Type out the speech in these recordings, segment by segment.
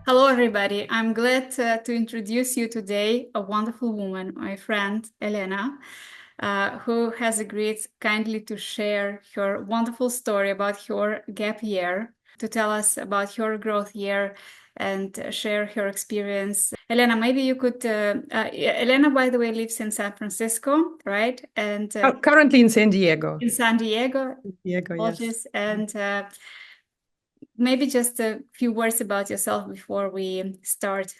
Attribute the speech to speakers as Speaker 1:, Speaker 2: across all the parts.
Speaker 1: Hello, everybody. I'm glad to introduce you today a wonderful woman, my friend Elena, who has agreed kindly to share her wonderful story about her gap year, to tell us about her growth year and share her experience. Elena, maybe you could. Elena, by the way, lives in San Francisco, right? And
Speaker 2: Currently in San Diego.
Speaker 1: in San Diego,
Speaker 2: Diego, yes.
Speaker 1: apologies. And maybe just a few words about yourself before we start.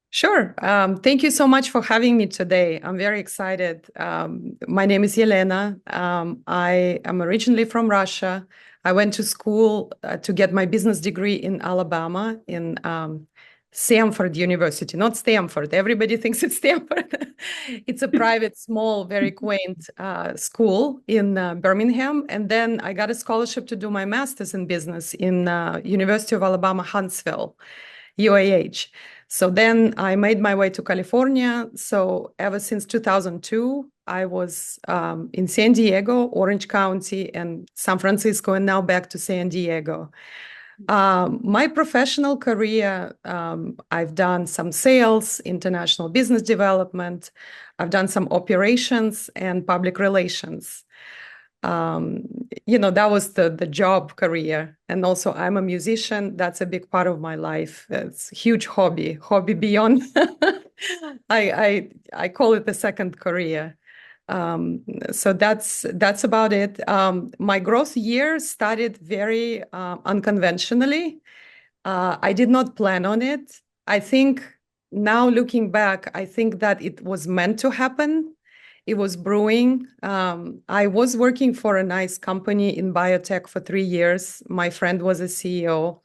Speaker 2: Sure. Thank you so much for having me today. I'm very excited. My name is Elena. I am originally from Russia. I went to school to get my business degree in Alabama, in Stanford University, not Stanford. Everybody thinks it's Stanford. It's a private, small, very quaint school in Birmingham. And then I got a scholarship to do my master's in business in University of Alabama, Huntsville, UAH. So then I made my way to California. So ever since 2002, I was in San Diego, Orange County, and San Francisco, and now back to San Diego. My professional career, I've done some sales, international business development. I've done some operations and public relations. That was the job career. And also I'm a musician. That's a big part of my life. It's a huge hobby beyond. I call it the second career. So that's about it. My growth year started very unconventionally. I did not plan on it. I think now looking back, I think that it was meant to happen. It was brewing. I was working for a nice company in biotech for 3 years. My friend was a CEO.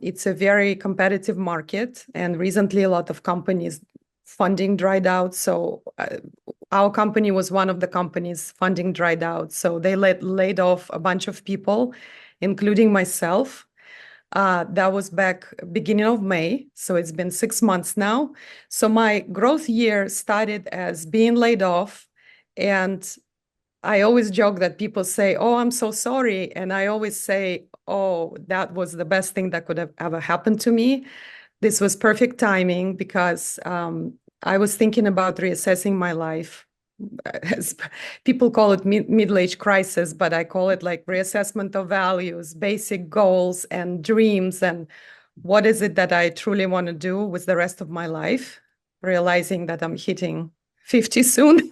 Speaker 2: It's a very competitive market, and recently a lot of companies funding dried out. So our company was one of the companies funding dried out. So they laid off a bunch of people, including myself. That was back beginning of May. So it's been 6 months now. So my growth year started as being laid off. And I always joke that people say, "Oh, I'm so sorry." And I always say, "Oh, that was the best thing that could have ever happened to me." This was perfect timing because I was thinking about reassessing my life. As people call it middle-age crisis, but I call it like reassessment of values, basic goals and dreams, and what is it that I truly want to do with the rest of my life, realizing that I'm hitting 50 soon.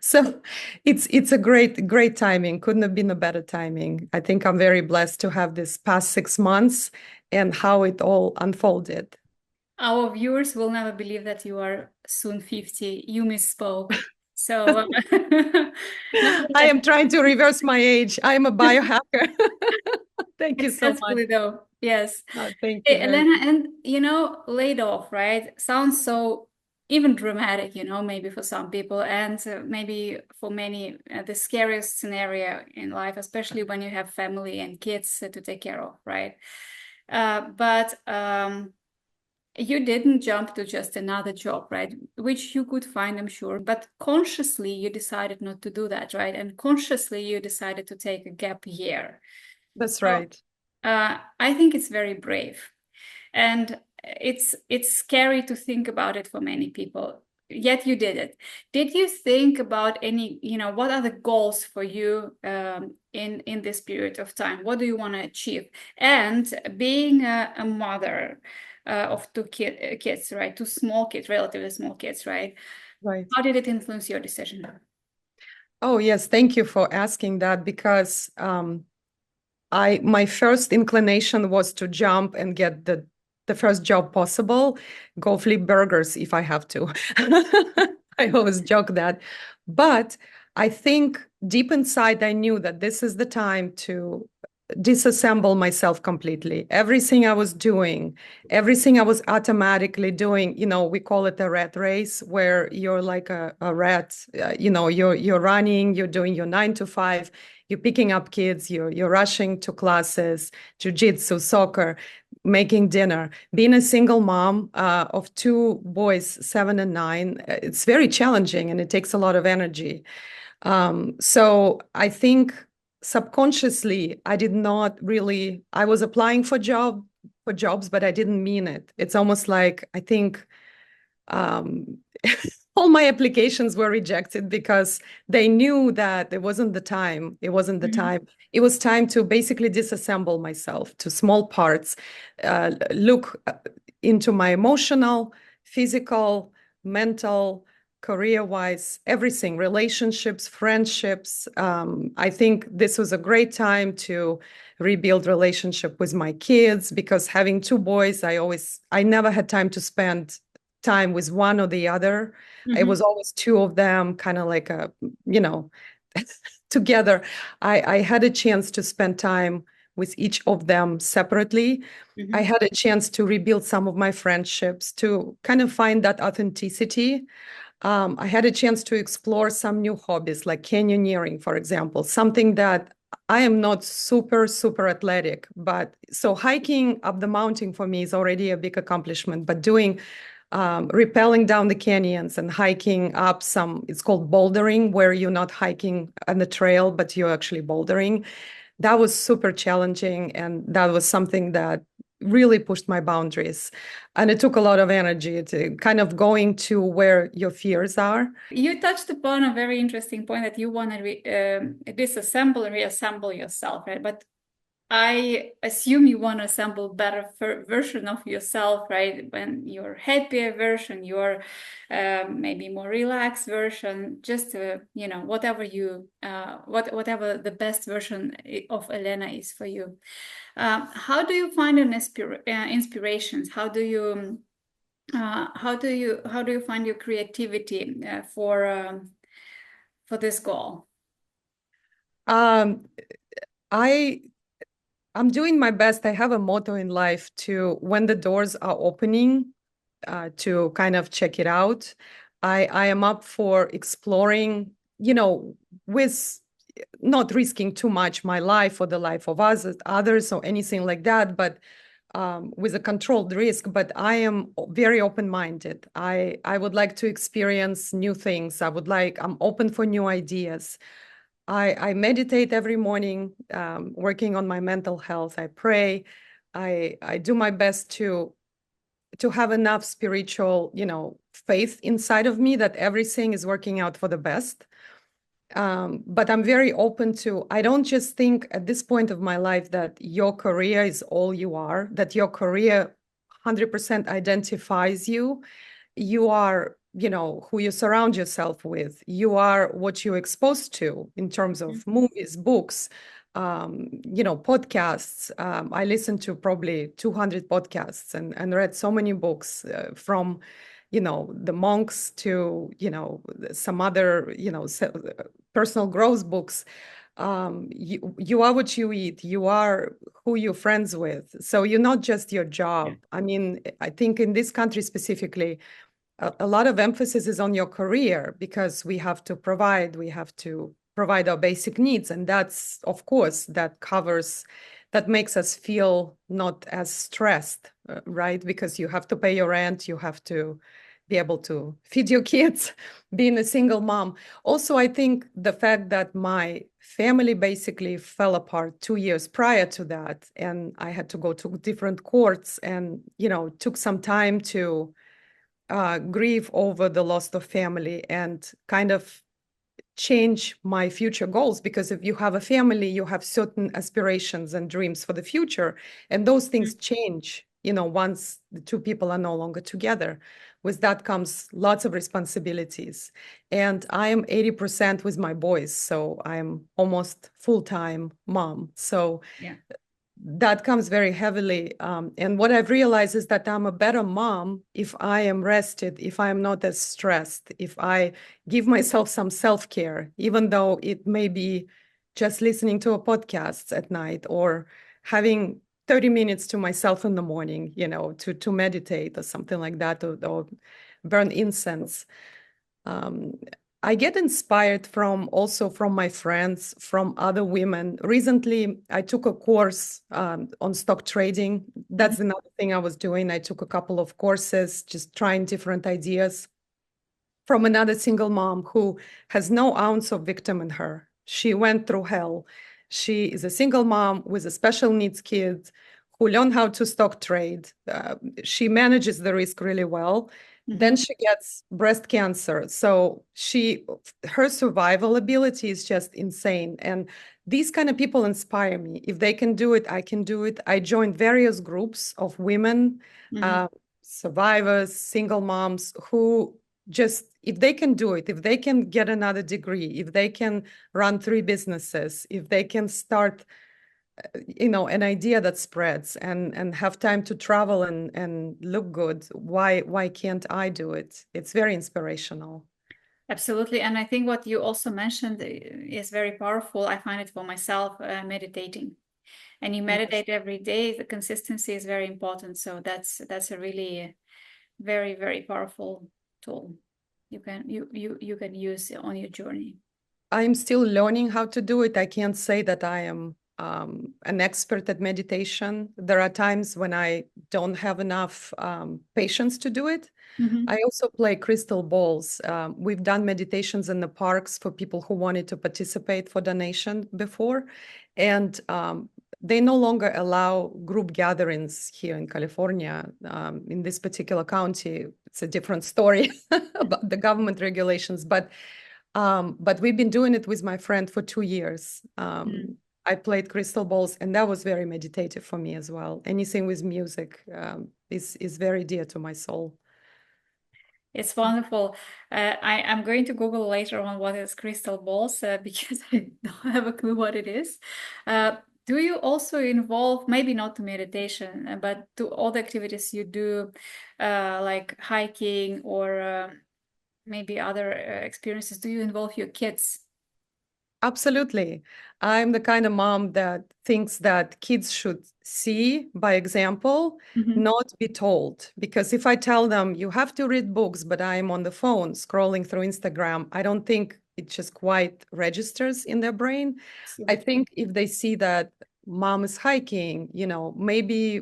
Speaker 2: So it's a great timing. Couldn't have been a better timing. I think I'm very blessed to have this past 6 months and how it all unfolded.
Speaker 1: Our viewers will never believe that you are soon 50. You misspoke. So, no,
Speaker 2: I am trying to reverse my age. I am a biohacker. Thank you so much.
Speaker 1: successfully though. Yes.
Speaker 2: Thank you
Speaker 1: Hey,
Speaker 2: very
Speaker 1: Elena,
Speaker 2: much.
Speaker 1: and laid off, right? Sounds so even dramatic, maybe for some people, and maybe for many, the scariest scenario in life, especially when you have family and kids to take care of, right? But you didn't jump to just another job, right? Which you could find, I'm sure, but consciously you decided not to do that, right? And consciously you decided to take a gap year.
Speaker 2: That's
Speaker 1: So
Speaker 2: right.
Speaker 1: I think it's very brave, and it's scary to think about it for many people. Yet you did it. Did you think about any, what are the goals for you in this period of time? What do you want to achieve? And being a mother of two kids, right? Two small kids, relatively small kids, right?
Speaker 2: Right.
Speaker 1: How did it influence your decision?
Speaker 2: Oh, yes. Thank you for asking that because my first inclination was to jump and get the first job possible, go flip burgers if I have to. I always joke that. But I think deep inside, I knew that this is the time to disassemble myself completely. Everything I was doing, everything I was automatically doing, we call it a rat race, where you're like a rat, you're running, you're doing your 9 to 5, you're picking up kids, you're rushing to classes, jujitsu, soccer, making dinner. Being a single mom of two boys, 7 and 9, it's very challenging and it takes a lot of energy. So I think subconsciously, I did not really, I was applying for jobs, but I didn't mean it. It's almost like, I think um, all my applications were rejected because they knew that it wasn't the time. It wasn't the
Speaker 1: Mhm.
Speaker 2: time. It was time to basically disassemble myself to small parts, look into my emotional, physical, mental, career-wise, everything, relationships, friendships. I think this was a great time to rebuild relationship with my kids because having two boys, I never had time to spend time with one or the other. It was
Speaker 1: Mhm.
Speaker 2: always two of them, kind of like you know, together. I had a chance to spend time with each of them separately. I
Speaker 1: Mhm.
Speaker 2: had a chance to rebuild some of my friendships, to kind of find that authenticity. I had a chance to explore some new hobbies like canyoneering, for example, something that I am not super athletic, but so hiking up the mountain for me is already a big accomplishment. But doing rappelling down the canyons and hiking up some, it's called bouldering, where you're not hiking on the trail, but you're actually bouldering. That was super challenging. And that was something that really pushed my boundaries. And it took a lot of energy to kind of going to where your fears are.
Speaker 1: You touched upon a very interesting point that you want to disassemble and reassemble yourself, right? But I assume you want to assemble better version of yourself, right? When you're happier version, your maybe more relaxed version, just whatever whatever the best version of Elena is for you. How do you find inspirations? How do you find your creativity for this goal?
Speaker 2: Um, I I'm doing my best. I have a motto in life to when the doors are opening, to kind of check it out. I am up for exploring, with not risking too much my life or the life of others or anything like that, but with a controlled risk. But I am very open-minded. I would like to experience new things. I'm open for new ideas. I meditate every morning, working on my mental health. I pray. I do my best to have enough spiritual, faith inside of me that everything is working out for the best. But I'm very open to, I don't just think at this point of my life that your career is all you are, that your career 100% identifies you. You are, who you surround yourself with. You are what you're exposed to in terms of movies, books, podcasts. I listened to probably 200 podcasts and read so many books from, the monks to, some other, personal growth books. You are what you eat. You are who you're friends with. So you're not just your
Speaker 1: Yeah.
Speaker 2: job. I mean, I think in this country specifically, a lot of emphasis is on your career because we have to provide our basic needs. And that's, of course, that makes us feel not as stressed, right? Because you have to pay your rent, you have to be able to feed your kids, being a single mom. Also, I think the fact that my family basically fell apart 2 years prior to that, and I had to go to different courts and, took some time to grieve over the loss of family and kind of change my future goals, because if you have a family you have certain aspirations and dreams for the future, and those things change, once the two people are no longer together. With that comes lots of responsibilities, and I am 80% with my boys, so I'm almost full-time mom. So
Speaker 1: Yeah.
Speaker 2: that comes very heavily. And what I've realized is that I'm a better mom if I am rested, if I'm not as stressed, if I give myself some self-care, even though it may be just listening to a podcast at night or having 30 minutes to myself in the morning, to meditate or something like that, or burn incense. Um, I get inspired also from my friends, from other women. Recently, I took a course on stock trading. That's another thing I was doing. I took a couple of courses, just trying different ideas from another single mom who has no ounce of victim in her. She went through hell. She is a single mom with a special needs kid who learned how to stock trade. She manages the risk really well. Then
Speaker 1: Hmm.
Speaker 2: she gets breast cancer. So her survival ability is just insane. And these kind of people inspire me. If they can do it, I can do it. I joined various groups of women,
Speaker 1: Hmm.
Speaker 2: uh, survivors, single moms who just, if they can do it, if they can get another degree, if they can run 3 businesses, if they can start, an idea that spreads and have time to travel and look good, why can't I do it? It's very inspirational.
Speaker 1: Absolutely. And I think what you also mentioned is very powerful. I find it for myself, meditating. And you
Speaker 2: Yes.
Speaker 1: meditate every day, the consistency is very important. So that's a really very, very powerful tool you can use on your journey.
Speaker 2: I'm still learning how to do it. I can't say that I am an expert at meditation. There are times when I don't have enough patience to do it.
Speaker 1: Hmm.
Speaker 2: I also play crystal balls. We've done meditations in the parks for people who wanted to participate for donation before. And they no longer allow group gatherings here in California. In this particular county, it's a different story about the government regulations. But we've been doing it with my friend for 2 years. I played crystal balls, and that was very meditative for me as well. Anything with music is very dear to my soul.
Speaker 1: It's wonderful. I'm going to Google later on what is crystal balls, because I don't have a clue what it is. Do you also involve, maybe not to meditation, but to all the activities you do, like hiking or maybe other experiences? Do you involve your kids?
Speaker 2: Absolutely. I'm the kind of mom that thinks that kids should see by example,
Speaker 1: Hmm.
Speaker 2: not be told. Because if I tell them you have to read books, but I'm on the phone scrolling through Instagram, I don't think it just quite registers in their brain. I
Speaker 1: Absolutely.
Speaker 2: think if they see that mom is hiking, maybe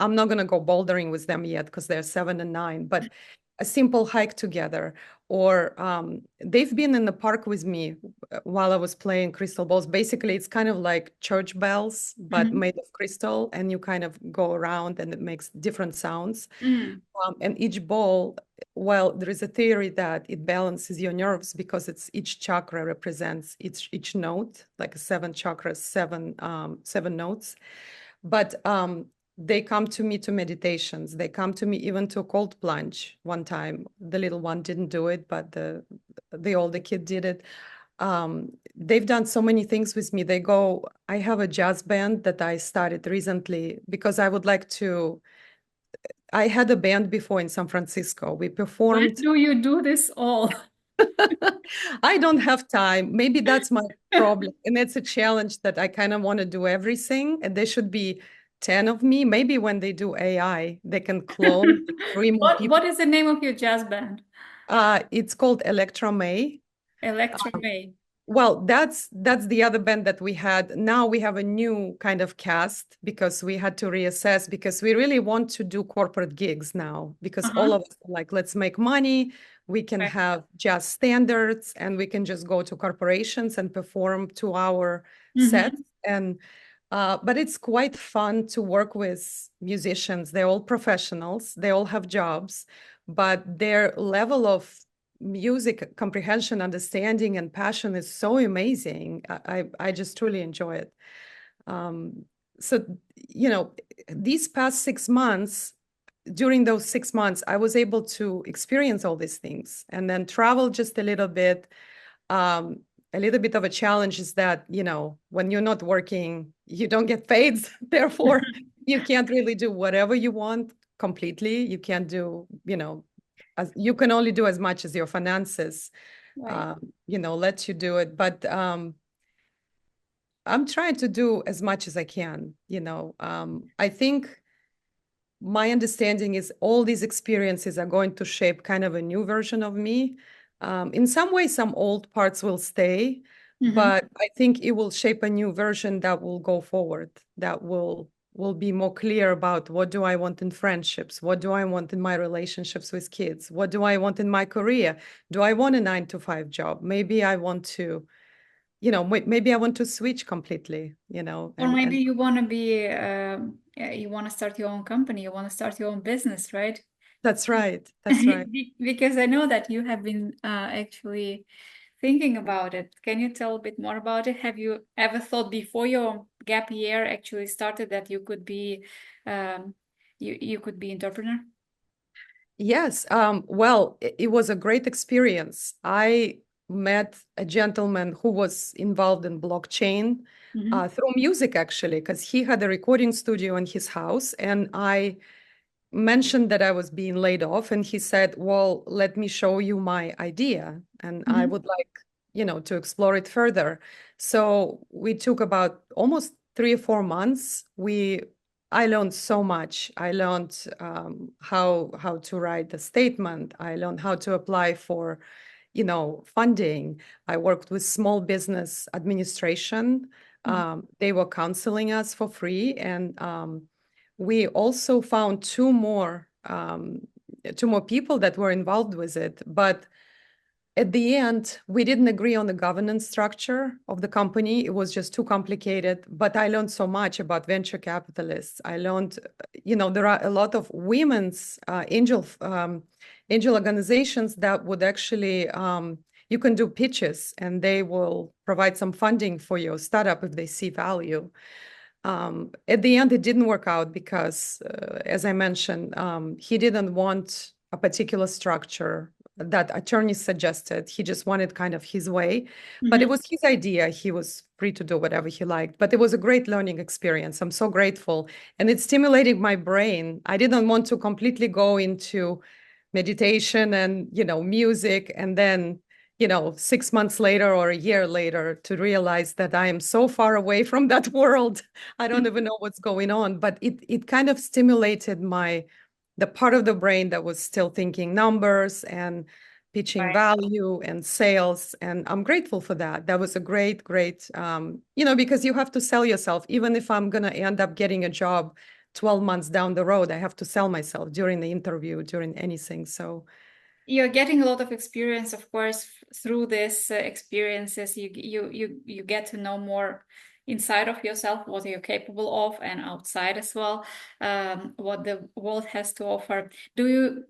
Speaker 2: I'm not going to go bouldering with them yet because they're 7 and 9, but a simple hike together. Or they've been in the park with me while I was playing crystal balls. Basically, it's kind of like church bells, but
Speaker 1: Hmm.
Speaker 2: made of crystal, and you kind of go around and it makes different sounds.
Speaker 1: Mm.
Speaker 2: And each ball, well, there is a theory that it balances your nerves because each chakra represents each note, like 7 chakras, seven notes. But they come to me to meditations. They come to me even to a cold plunge. One time, the little one didn't do it, but the older kid did it. They've done so many things with me. I have a jazz band that I started recently because I had a band before in San Francisco. We
Speaker 1: When
Speaker 2: performed.
Speaker 1: do you do this all?
Speaker 2: I don't have time. Maybe that's my problem. And it's a challenge that I kind of want to do everything. And there should be 10 of me. Maybe when they do AI, they can clone 3 more people.
Speaker 1: What is the name of your jazz band?
Speaker 2: It's called Electra May.
Speaker 1: Electro May.
Speaker 2: Well, that's the other band that we had. Now we have a new kind of cast because we had to reassess because we really want to do corporate gigs now because all
Speaker 1: Uh-huh.
Speaker 2: of us are like, let's make money. We can
Speaker 1: Okay.
Speaker 2: have jazz standards and we can just go to corporations and perform 2 hour sets.
Speaker 1: Hmm.
Speaker 2: And but it's quite fun to work with musicians. They're all professionals. They all have jobs, but their level of music comprehension, understanding, and passion is so amazing. I just truly enjoy it. Um, so, these past 6 months, during those 6 months, I was able to experience all these things and then travel just a little bit. Um, a little bit of a challenge is that, when you're not working, you don't get paid. Therefore, you can't really do whatever you want completely. You can't do, you can only do as much as your finances,
Speaker 1: Right.
Speaker 2: let you do it. But I'm trying to do as much as I can. I think my understanding is all these experiences are going to shape kind of a new version of me. In some ways, some old parts will stay,
Speaker 1: Hmm.
Speaker 2: but I think it will shape a new version that will go forward, that will be more clear about what do I want in friendships, what do I want in my relationships with kids, what do I want in my career? Do I want a 9 to 5 job? Maybe I want to maybe I want to switch completely,
Speaker 1: Or maybe
Speaker 2: and
Speaker 1: you want to be, you want to start your own company, you want to start your own business, right?
Speaker 2: that's right. That's right.
Speaker 1: Because I know that you have been actually thinking about it. Can you tell a bit more about it? Have you ever thought before your gap year actually started that you could be, um, you could be entrepreneur?
Speaker 2: Yes. Well, it was a great experience. I met a gentleman who was involved in blockchain
Speaker 1: Mm-hmm.
Speaker 2: through music, actually, because he had a recording studio in his house. And I mentioned that I was being laid off, and he said, "Well, let me show you my idea, and I
Speaker 1: Mm-hmm.
Speaker 2: would like, to explore it further." So we took about almost 3 or 4 months. I learned so much. I learned how to write the statement. I learned how to apply for, funding. I worked with small business administration. They were counseling us for free, and we also found two more people that were involved with it. But at the end, we didn't agree on the governance structure of the company. It was just too complicated. But I learned so much about venture capitalists. I learned, there are a lot of women's angel organizations that would actually you can do pitches, and they will provide some funding for your startup if they see value. At the end, it didn't work out because, as I mentioned, he didn't want a particular structure that attorneys suggested. He just wanted kind of his way. But it
Speaker 1: Mm-hmm.
Speaker 2: was his idea. He was free to do whatever he liked. But it was a great learning experience. I'm so grateful. And it stimulated my brain. I didn't want to completely go into meditation and, music, and then 6 months later or a year later to realize that I am so far away from that world. I don't even know what's going on, but it kind of stimulated the part of the brain that was still thinking numbers and pitching
Speaker 1: Right.
Speaker 2: value and sales. And I'm grateful for that. That was a great, great, because you have to sell yourself. Even if I'm going to end up getting a job 12 months down the road, I have to sell myself during the interview, during anything. So
Speaker 1: You're getting a lot of experience, of course, through these experiences. You get to know more inside of yourself, what you're capable of, and outside as well, what the world has to offer. Do you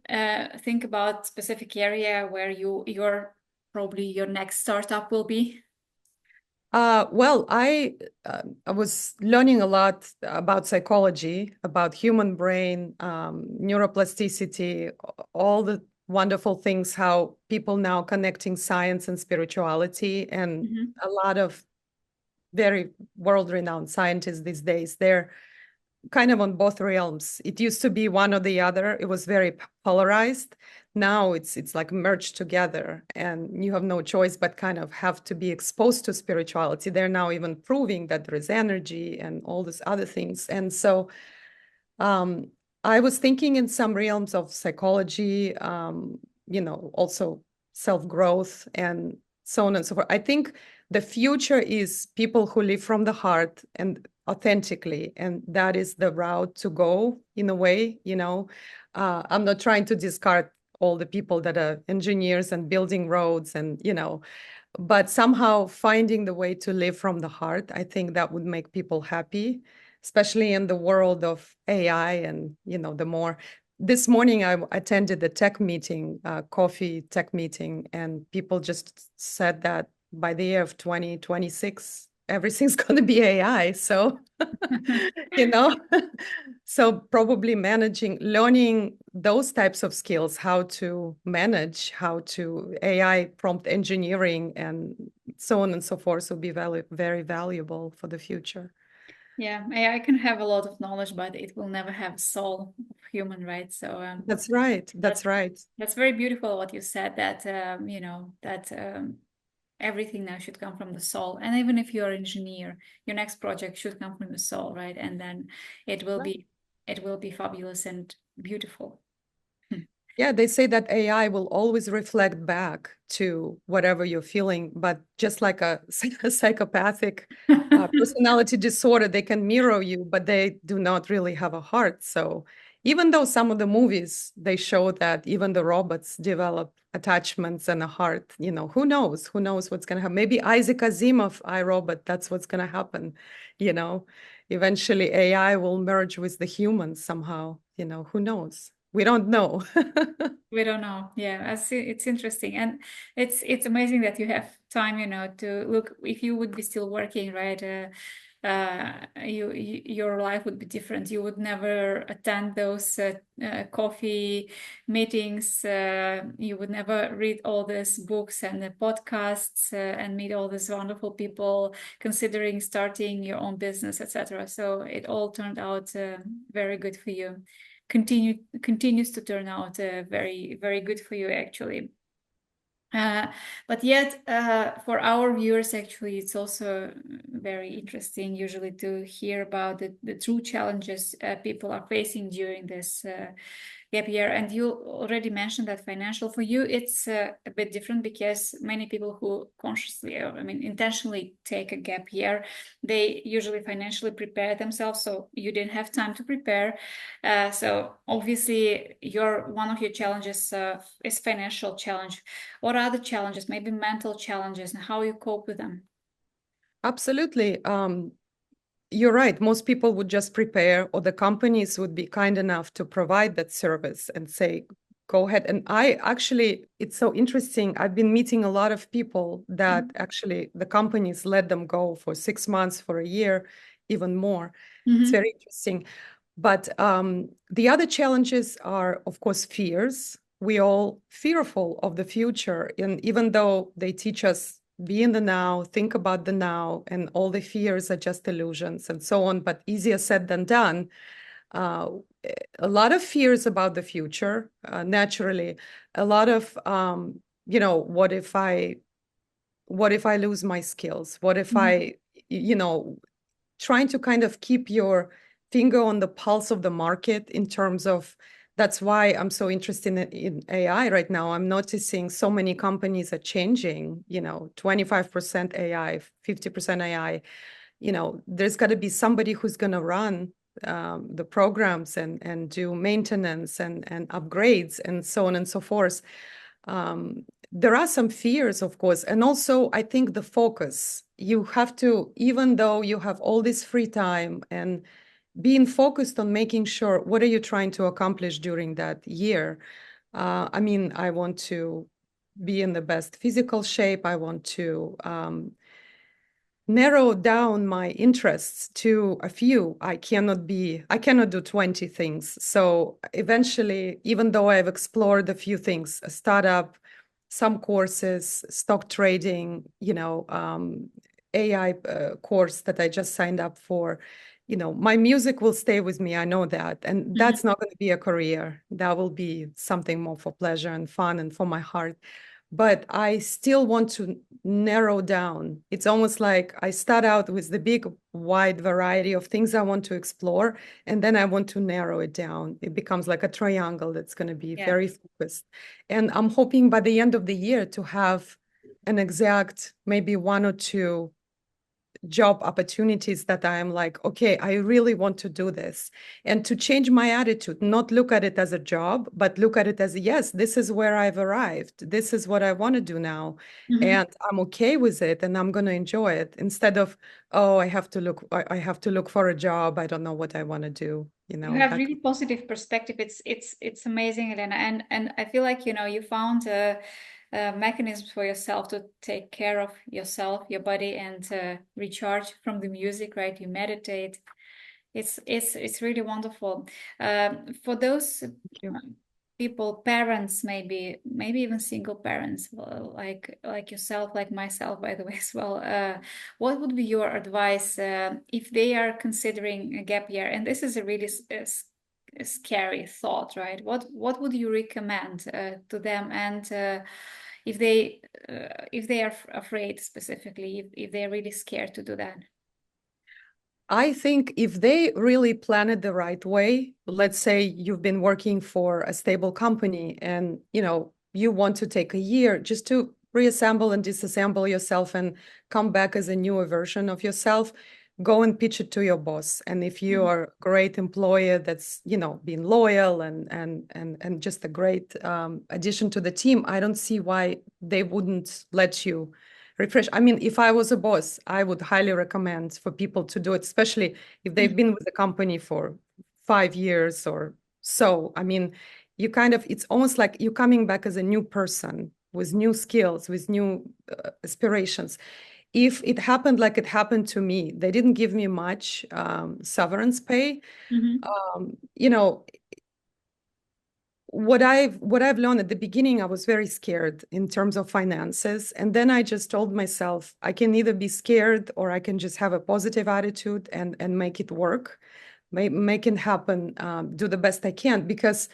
Speaker 1: think about specific area where your probably your next startup will be?
Speaker 2: well, I was learning a lot about psychology, about human brain, neuroplasticity, all the wonderful things, how people now connecting science and spirituality, and
Speaker 1: Mhm.
Speaker 2: a lot of very world-renowned scientists these days. They're kind of on both realms. It used to be one or the other. It was very polarized. Now it's like merged together, and you have no choice but kind of have to be exposed to spirituality. They're now even proving that there is energy and all these other things. And so um, I was thinking in some realms of psychology, also self-growth and so on and so forth. I think the future is people who live from the heart and authentically, and that is the route to go in a way. I'm not trying to discard all the people that are engineers and building roads and, but somehow finding the way to live from the heart, I think that would make people happy, especially in the world of AI. And, the more this morning I attended the tech meeting, coffee tech meeting, and people just said that by the year of 2026, everything's going to be AI. So, you know, so probably learning those types of skills, how to manage, how to AI prompt engineering and so on and so forth will be very valuable for the future.
Speaker 1: Yeah, AI can have a lot of knowledge, but it will never have soul of human, right? So
Speaker 2: That's right.
Speaker 1: that's
Speaker 2: That's right.
Speaker 1: that's very beautiful what you said that that everything now should come from the soul. And even if you're an engineer, your next project should come from the soul, right? And then it will
Speaker 2: Right.
Speaker 1: be it will be fabulous and beautiful.
Speaker 2: Yeah, they say that AI will always reflect back to whatever you're feeling, but just like a psychopathic personality disorder, they can mirror you, but they do not really have a heart. So Even though some of the movies, they show that even the robots develop attachments and a heart, who knows what's going to happen. Maybe Isaac Asimov, iRobot, that's what's going to happen, you know. Eventually AI will merge with the humans somehow, who knows? We don't know.
Speaker 1: We don't know. Yeah, I see. It's interesting, and it's amazing that you have time, to look. If you would be still working, right? Your life would be different. You would never attend those coffee meetings. You would never read all these books and the podcasts and meet all these wonderful people considering starting your own business, etc. So it all turned out very good for you. Continues to turn out very, very good for you, actually. But yet, for our viewers, actually, it's also very interesting usually to hear about the true challenges people are facing during this gap year. And you already mentioned that financial for you, it's a bit different because many people who consciously, intentionally take a gap year, they usually financially prepare themselves. So you didn't have time to prepare. So obviously, one of your challenges is financial challenge. What are the challenges, maybe mental challenges, and how you cope with them?
Speaker 2: Absolutely. You're right. Most people would just prepare, or the companies would be kind enough to provide that service and say, go ahead. And it's so interesting. I've been meeting a lot of people that actually the companies let them go for 6 months, for a year, even more. It's
Speaker 1: Mm-hmm.
Speaker 2: very interesting. But the other challenges are, of course, fears. We all fearful of the future. And even though they teach us be in the now, think about the now, and all the fears are just illusions and so on, but easier said than done. Uh, a lot of fears about the future, naturally. A lot of, what if I lose my skills? What if you know, trying to kind of keep your finger on the pulse of the market in terms of that's why I'm so interested in AI right now. I'm noticing so many companies are changing, 25% AI, 50% AI. There's got to be somebody who's going to run the programs and do maintenance and upgrades and so on and so forth. There are some fears, of course, and also I think the focus. You have to, even though you have all this free time and being focused on making sure what are you trying to accomplish during that year. I want to be in the best physical shape. I want to narrow down my interests to a few. I cannot do 20 things. So eventually, even though I've explored a few things, a startup, some courses, stock trading, AI course that I just signed up for, my music will stay with me. I know that. And that's not going to be a career. That will be something more for pleasure and fun and for my heart. But I still want to narrow down. It's almost like I start out with the big, wide variety of things I want to explore, and then I want to narrow it down. It becomes like a triangle that's going to be
Speaker 1: Yeah.
Speaker 2: very focused. And I'm hoping by the end of the year to have an exact, maybe one or two job opportunities that I am like, okay, I really want to do this. And to change my attitude, not look at it as a job, but look at it as, yes, this is where I've arrived. This is what I want to do now.
Speaker 1: Mm-hmm.
Speaker 2: And I'm okay with it and I'm going to enjoy it instead of, oh, I have to look for a job. I don't know what I want to do.
Speaker 1: You have
Speaker 2: That
Speaker 1: really positive perspective. It's amazing, Elena, and I feel like you found mechanisms for yourself to take care of yourself, your body, and recharge from the music. Right? You meditate. It's really wonderful. For those
Speaker 2: Thank you.
Speaker 1: people, parents, maybe even single parents, like yourself, like myself, by the way, as well. What would be your advice if they are considering a gap year? And this is a really a scary thought, right? What would you recommend to them? And if they are afraid specifically, if they are really scared to do that.
Speaker 2: I think if they really plan it the right way, let's say you've been working for a stable company and you want to take a year just to reassemble and disassemble yourself and come back as a newer version of yourself, go and pitch it to your boss. And if you are a great employer that's, being loyal and just a great addition to the team, I don't see why they wouldn't let you refresh. I mean, if I was a boss, I would highly recommend for people to do it, especially if they've been with the company for 5 years or so. I mean, it's almost like you're coming back as a new person with new skills, with new aspirations. If it happened like it happened to me, they didn't give me much severance pay.
Speaker 1: Mm-hmm.
Speaker 2: You know, what I've learned at the beginning, I was very scared in terms of finances. And then I just told myself, I can either be scared or I can just have a positive attitude and make it work, make it happen, do the best I can, because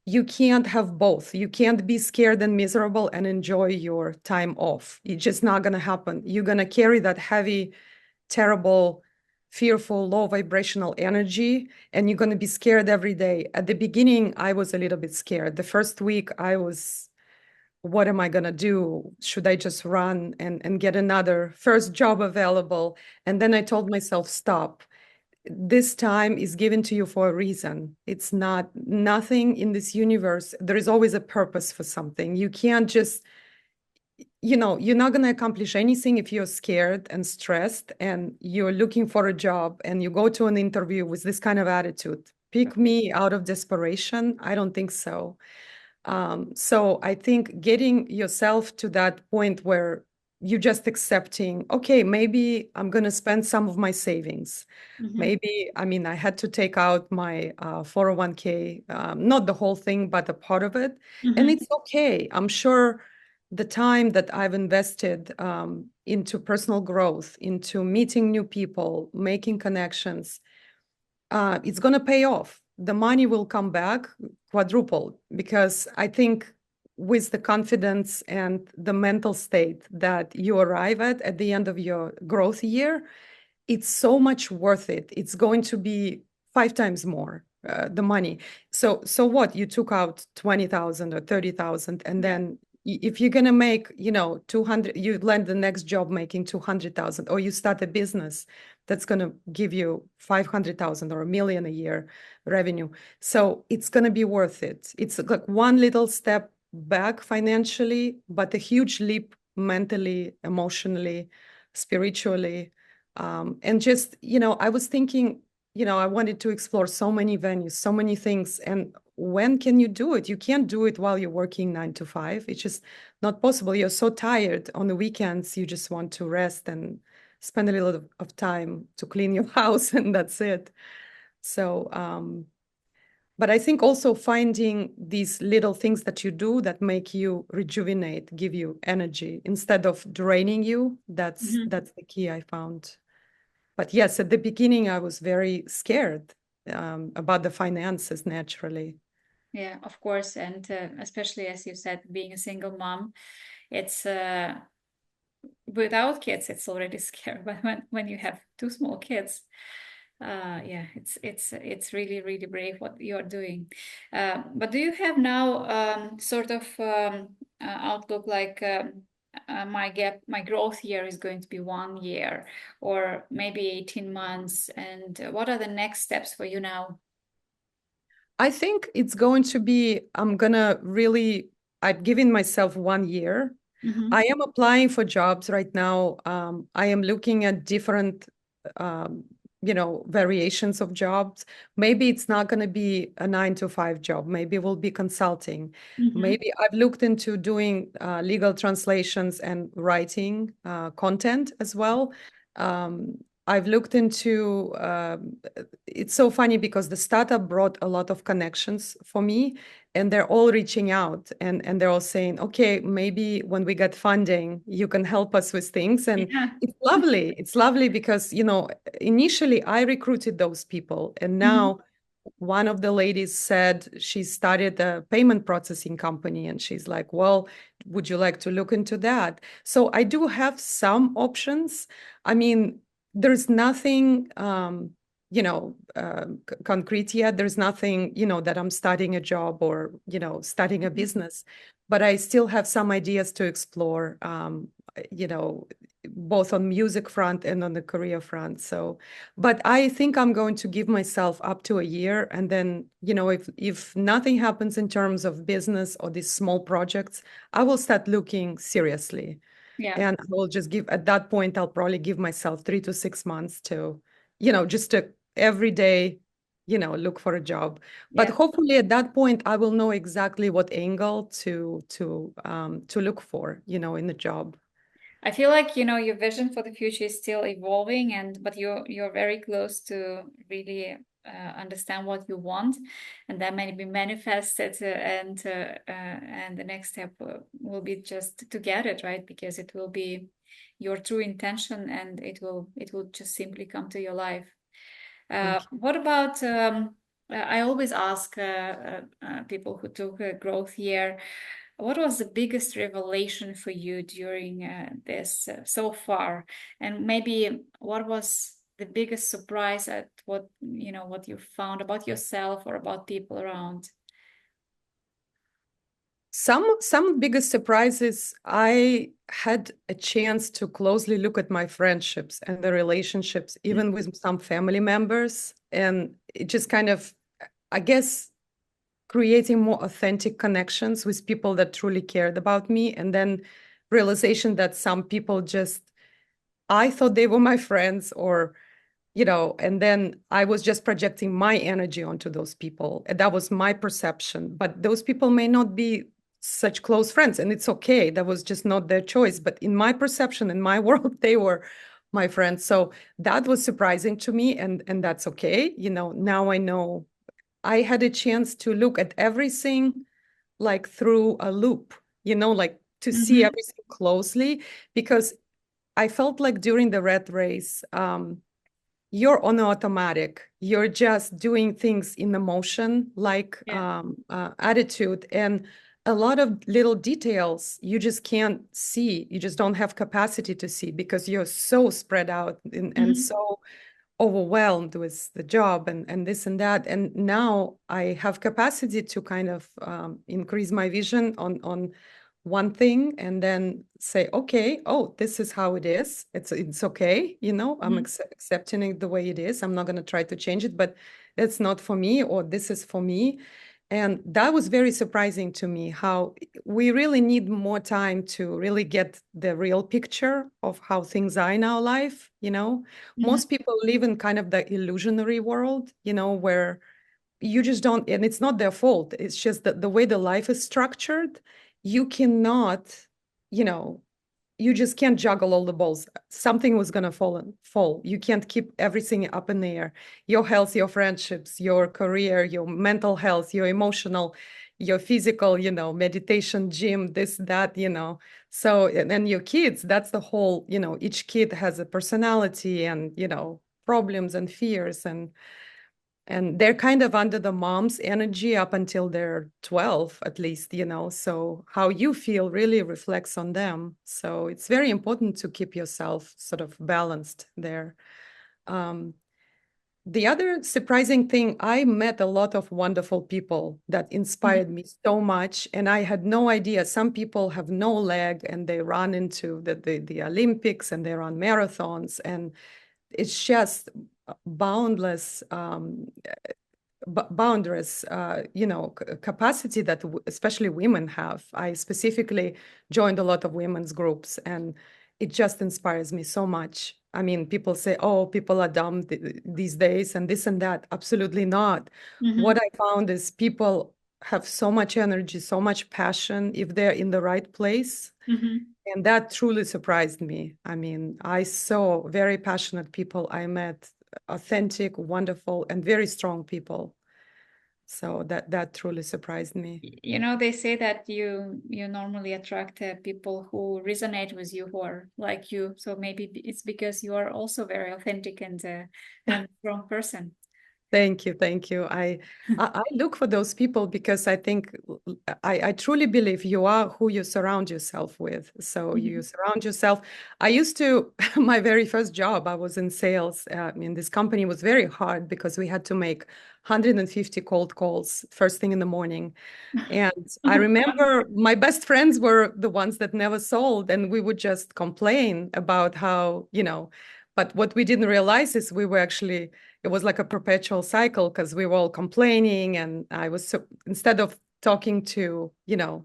Speaker 2: you can't have both. You can't be scared and miserable and enjoy your time off. It's just not going to happen. You're going to carry that heavy, terrible, fearful, low vibrational energy, and you're going to be scared every day. At the beginning, I was a little bit scared. The first week, I was, what am I going to do? Should I just run and get another first job available? And then I told myself, stop. This time is given to you for a reason. It's not nothing in this universe. There is always a purpose for something. You can't just, you're not going to accomplish anything if you're scared and stressed and you're looking for a job and you go to an interview with this kind of attitude. Pick me out of desperation? I don't think so. So I think getting yourself to that point where you're just accepting, okay, maybe I'm going to spend some of my savings.
Speaker 1: Mm-hmm.
Speaker 2: Maybe, I mean, I had to take out my 401k, not the whole thing, but a part of it. And
Speaker 1: Mm-hmm.
Speaker 2: it's okay. I'm sure the time that I've invested into personal growth, into meeting new people, making connections, it's going to pay off. The money will come back quadrupled, because I think with the confidence and the mental state that you arrive at the end of your growth year, it's so much worth it. It's going to be 5 times more the money. So what? You took out 20,000 or 30,000, and
Speaker 1: Yeah.
Speaker 2: then if you're gonna make, 200, you land the next job making 200,000, or you start a business that's gonna give you 500,000 or 1 million a year revenue. So it's gonna be worth it. It's like one little step back financially, but a huge leap mentally, emotionally, spiritually. And just, I was thinking, I wanted to explore so many venues, so many things. And when can you do it? You can't do it while you're working 9 to 5. It's just not possible. You're so tired on the weekends. You just want to rest and spend a little of time to clean your house, and that's it. So, but I think also finding these little things that you do that make you rejuvenate, give you energy instead of draining you. That's
Speaker 1: Mm-hmm.
Speaker 2: that's the key I found. But yes, at the beginning, I was very scared about the finances naturally.
Speaker 1: Yeah, of course. And especially as you said, being a single mom, it's without kids, it's already scary. But when you have two small kids, yeah, it's really, really brave what you're doing. But do you have now sort of outlook like my growth year is going to be 1 year or maybe 18 months? And what are the next steps for you now?
Speaker 2: I think it's going to be, I've given myself 1 year.
Speaker 1: Mm-hmm.
Speaker 2: I am applying for jobs right now. I am looking at different, um, variations of jobs. Maybe it's not going to be a 9 to 5 job. Maybe it will be consulting.
Speaker 1: Mm-hmm.
Speaker 2: Maybe I've looked into doing legal translations and writing content as well. Um, I've looked into, it's so funny because the startup brought a lot of connections for me, and they're all reaching out, and they're all saying, okay, maybe when we get funding, you can help us with things. And
Speaker 1: Yeah.
Speaker 2: it's lovely. It's lovely because, initially I recruited those people, and
Speaker 1: Mm-hmm.
Speaker 2: now one of the ladies said she started a payment processing company, and she's like, well, would you like to look into that? So I do have some options. I mean, there's nothing concrete yet. There's nothing, that I'm starting a job or, starting a business, but I still have some ideas to explore, you know both on music front and on the career front. So, but I think I'm going to give myself up to a year, and then, if nothing happens in terms of business or these small projects, I will start looking seriously.
Speaker 1: Yeah.
Speaker 2: And I will just give, at that point, I'll probably give myself 3 to 6 months to, just to every day, look for a job. But
Speaker 1: Yeah.
Speaker 2: hopefully at that point, I will know exactly what angle to look for, in the job.
Speaker 1: I feel like, your vision for the future is still evolving, but you're very close to really understand what you want, and that may be manifested, and the next step will be just to get it right, because it will be your true intention, and it will just simply come to your life.
Speaker 2: Thank you.
Speaker 1: What about I always ask people who took a growth year, what was the biggest revelation for you during this so far? And maybe what was the biggest surprise at what you found about yourself or about people around?
Speaker 2: Some biggest surprises, I had a chance to closely look at my friendships and the relationships, even with some family members. And it just kind of, I guess, creating more authentic connections with people that truly cared about me. And then realization that some people just, I thought they were my friends, or and then I was just projecting my energy onto those people. And that was my perception. But those people may not be such close friends, and it's okay. That was just not their choice. But in my perception, in my world, they were my friends. So that was surprising to me, and that's okay. Now I know I had a chance to look at everything like through a loop, like to see
Speaker 1: Mm-hmm.
Speaker 2: everything closely, because I felt like during the rat race, you're on automatic. You're just doing things in emotion, like
Speaker 1: Yeah.
Speaker 2: attitude, and a lot of little details you just can't see. You just don't have capacity to see because you're so spread out and
Speaker 1: Mm-hmm.
Speaker 2: so overwhelmed with the job and this and that. And now I have capacity to kind of increase my vision on one thing, and then say, okay, oh, this is how it is. It's okay. I'm
Speaker 1: Mm-hmm.
Speaker 2: accepting it the way it is. I'm not going to try to change it, but it's not for me, or this is for me. And that was very surprising to me, how we really need more time to really get the real picture of how things are in our life.
Speaker 1: Mm-hmm.
Speaker 2: Most people live in kind of the illusionary world, where you just don't, and it's not their fault. It's just that the way the life is structured, you cannot, you know, you just can't juggle all the balls. Something was going to fall. You can't keep everything up in the air. Your health, your friendships, your career, your mental health, your emotional, your physical, meditation, gym, this, that. So, and then your kids, that's the whole, each kid has a personality and, problems and fears, and they're kind of under the mom's energy up until they're 12, at least. So how you feel really reflects on them. So it's very important to keep yourself sort of balanced there. um, the other surprising thing, I met a lot of wonderful people that
Speaker 1: Mm-hmm.
Speaker 2: inspired me so much, and I had no idea. Some people have no leg and they run into the Olympics and they run marathons, and it's just boundless, boundaries, capacity that especially women have. I specifically joined a lot of women's groups, and it just inspires me so much. I mean, people say, oh, people are dumb these days and this and that. Absolutely not. What
Speaker 1: Mm-hmm.
Speaker 2: I found is people have so much energy, so much passion if they're in the right place.
Speaker 1: Mm-hmm.
Speaker 2: And that truly surprised me. I mean, I saw very passionate people. I met authentic, wonderful, and very strong people. So that truly surprised me.
Speaker 1: They say that you normally attract people who resonate with you, who are like you. So maybe it's because you are also very authentic and strong person.
Speaker 2: Thank you, thank you. I look for those people because I think I truly believe you are who you surround yourself with. So you
Speaker 1: Mhm.
Speaker 2: surround yourself. I used to my very first job, I was in sales. In this company was very hard because we had to make 150 cold calls first thing in the morning. And I remember my best friends were the ones that never sold, and we would just complain about how, but what we didn't realize is we were actually, it was like a perpetual cycle because we were all complaining. And I was, so, instead of talking to,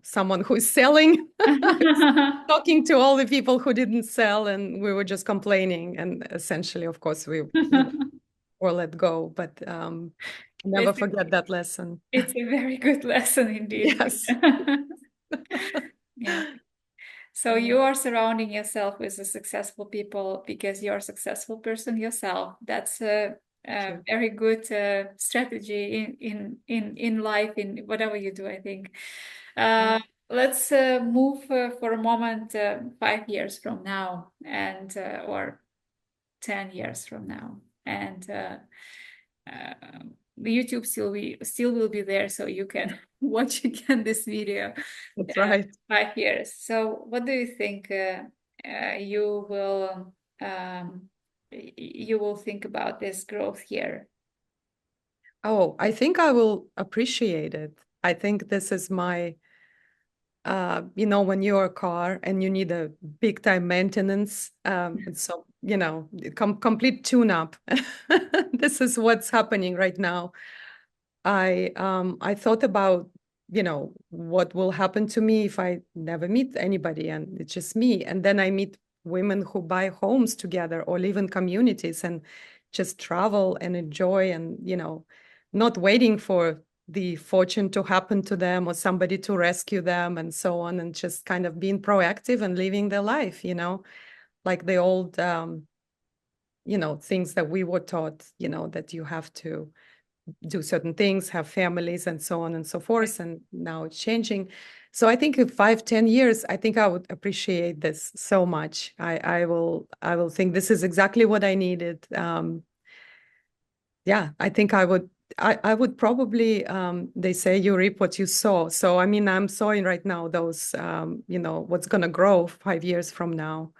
Speaker 2: someone who's selling, I was talking to all the people who didn't sell, and we were just complaining. And essentially, of course, were let go. But I'll never
Speaker 1: It's
Speaker 2: forget that lesson.
Speaker 1: it's a very good lesson indeed.
Speaker 2: Yes.
Speaker 1: Yeah. So
Speaker 2: Yeah.
Speaker 1: you are surrounding yourself with the successful people because you're a successful person yourself. That's
Speaker 2: Thank
Speaker 1: a
Speaker 2: you.
Speaker 1: very good strategy in life, in whatever you do, I think.
Speaker 2: Yeah.
Speaker 1: Uh, let's move for a moment 5 years from now, and or 10 years from now, and the YouTube still will be there, so you can watch again this video
Speaker 2: That's right.
Speaker 1: 5 years. So, what do you think you will you will think about this growth here?
Speaker 2: Oh, I think I will appreciate it. I think this is my, when you're a car and you need a big time maintenance, so, complete tune up. This is what's happening right now. I thought about, what will happen to me if I never meet anybody and it's just me. And then I meet women who buy homes together or live in communities and just travel and enjoy and, not waiting for the fortune to happen to them or somebody to rescue them and so on, and just kind of being proactive and living their life, like the old things that we were taught, that you have to do certain things, have families, and so on and so forth. And now it's changing. So I think in 5, 10 years, I think I would appreciate this so much. I will think this is exactly what I needed. Yeah, I think I would. I would probably. They say you reap what you sow. So I mean, I'm sowing right now those. What's gonna grow 5 years from now.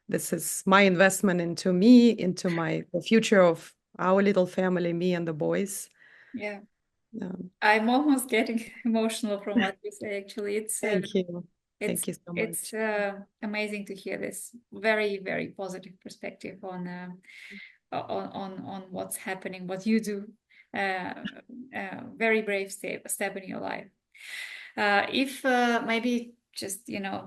Speaker 2: This is my investment into me, into the future of our little family, me and the boys.
Speaker 1: Yeah,
Speaker 2: Um,
Speaker 1: I'm almost getting emotional from what you say. Actually,
Speaker 2: Thank you.
Speaker 1: it's
Speaker 2: Thank you so
Speaker 1: it's
Speaker 2: much.
Speaker 1: amazing to hear this very positive perspective on what's happening, what you do. Uh, very brave step in your life. If maybe just to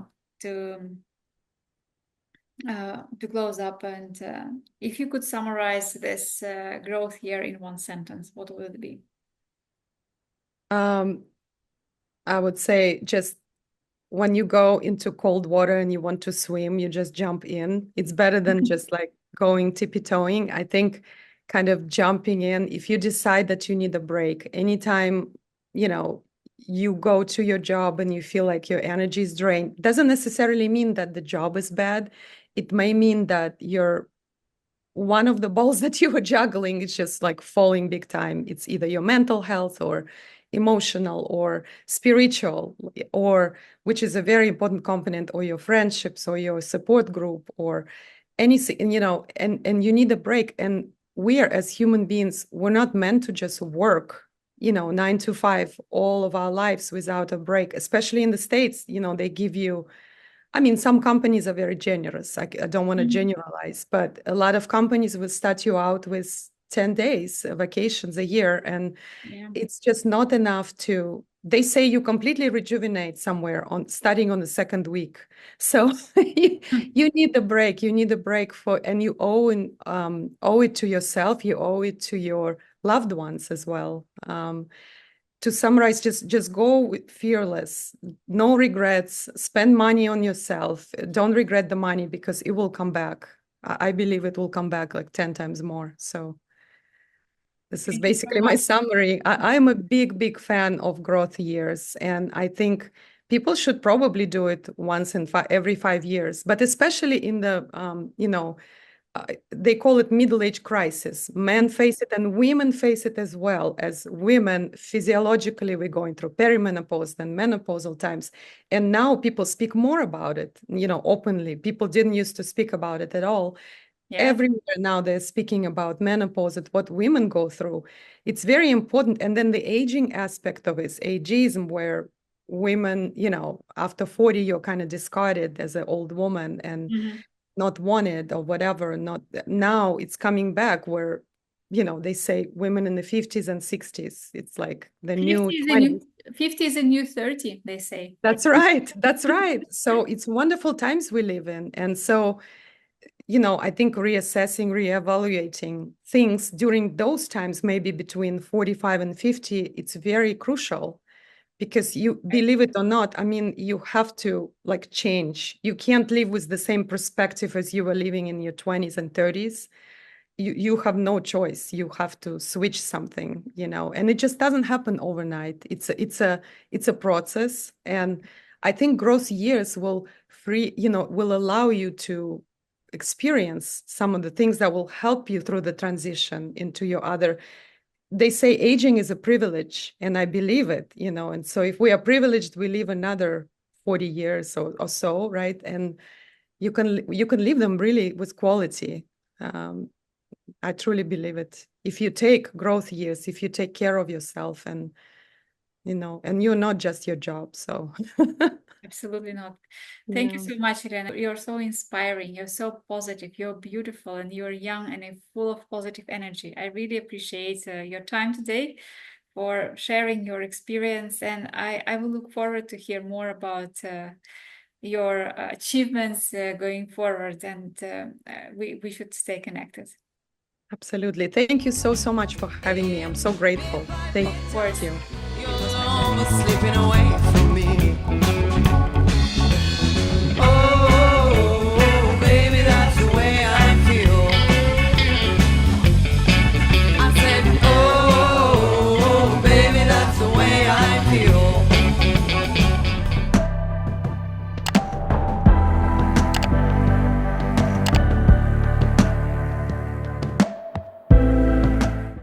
Speaker 1: close up, and if you could summarize this growth here in one sentence, what would it be?
Speaker 2: Um, I would say just when you go into cold water and you want to swim, you just jump in. It's better than just like going tippy-toeing. I think kind of jumping in, if you decide that you need a break, anytime, you go to your job and you feel like your energy is drained, doesn't necessarily mean that the job is bad. It may mean that you're one of the balls that you were juggling is just like falling big time. It's either your mental health or emotional or spiritual, or which is a very important component, or your friendships or your support group or anything, and you need a break. And we are, as human beings, we're not meant to just work 9 to 5 all of our lives without a break, especially in the States. They give you, I mean, some companies are very generous. I don't want to
Speaker 1: Mhm.
Speaker 2: generalize, but a lot of companies will start you out with 10 days vacations a year. And
Speaker 1: Yeah.
Speaker 2: it's just not enough they say you completely rejuvenate somewhere on starting on the second week. So you need the break. You need a break and you owe it to yourself. You owe it to your loved ones as well. To summarize, just go with fearless, no regrets, spend money on yourself. Don't regret the money because it will come back. I believe it will come back like 10 times more. So this is
Speaker 1: Thank you so
Speaker 2: basically my
Speaker 1: much.
Speaker 2: summary. I'm a big fan of growth years, and I think people should probably do it once in every 5 years, but especially in the they call it middle age crisis. Men face it and women face it as well. As women, physiologically, we're going through perimenopause and menopausal times. And now people speak more about it, openly. People didn't used to speak about it at all.
Speaker 1: Yeah.
Speaker 2: Everywhere now they're speaking about menopause and what women go through. It's very important. And then the aging aspect of it, ageism, where women, after 40, you're kind of discarded as an old woman and not wanted or whatever. Not now it's coming back where, they say women in the 50s and 60s. It's like the
Speaker 1: 50
Speaker 2: new
Speaker 1: is a
Speaker 2: 20.
Speaker 1: new 50 is a new 30, they say.
Speaker 2: That's right. That's right. So it's wonderful times we live in. And so I think reassessing, reevaluating things during those times, maybe between 45 and 50, it's very crucial because you believe it or not, I mean, you have to change. You can't live with the same perspective as you were living in your 20s and 30s. You have no choice. You have to switch something, and it just doesn't happen overnight. It's a process. And I think growth years will will allow you to experience some of the things that will help you through the transition into your other. They say aging is a privilege, and I believe it, and so if we are privileged, we live another 40 years or so, right? And you can live them really with quality. I truly believe it. If you take growth years, if you take care of yourself, and and you're not just your job, so
Speaker 1: Absolutely not. Thank you
Speaker 2: yeah.
Speaker 1: so much, Elena. You're so inspiring. You're so positive. You're beautiful, and you're young and full of positive energy. I really appreciate your time today for sharing your experience, and I will look forward to hear more about your achievements going forward. And we should stay connected.
Speaker 2: Absolutely. Thank you so much for having me. I'm so grateful. Thank
Speaker 1: Of course.
Speaker 2: you.
Speaker 1: It was